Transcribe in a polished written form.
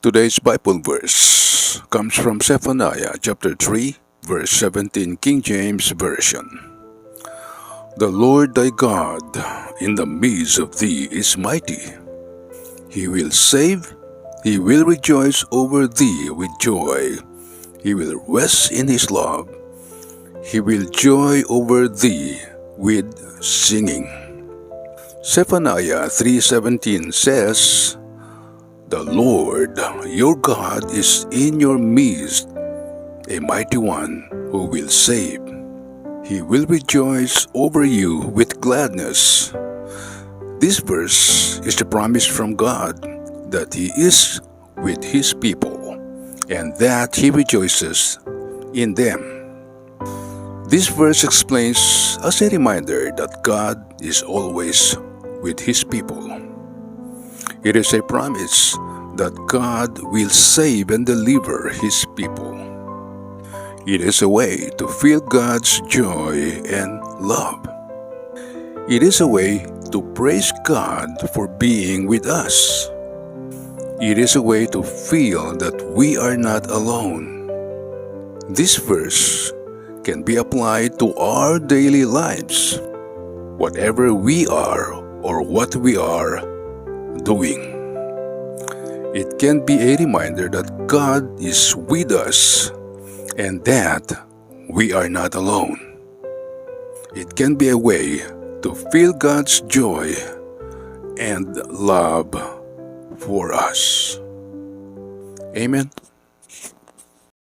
Today's Bible verse comes from Zephaniah chapter 3, verse 17, King James Version. The Lord thy God in the midst of thee is mighty. He will save, he will rejoice over thee with joy. He will rest in his love. He will joy over thee with singing. Zephaniah 3:17 says, The Lord your God is in your midst, a mighty one who will save. He will rejoice over you with gladness. This verse is the promise from God that He is with His people and that He rejoices in them. This verse explains as a reminder that God is always with His people. It is a promise that God will save and deliver His people. It is a way to feel God's joy and love. It is a way to praise God for being with us. It is a way to feel that we are not alone. This verse can be applied to our daily lives, whatever we are or what we are doing. It can be a reminder that God is with us and that we are not alone. It can be a way to feel God's joy and love for us. Amen.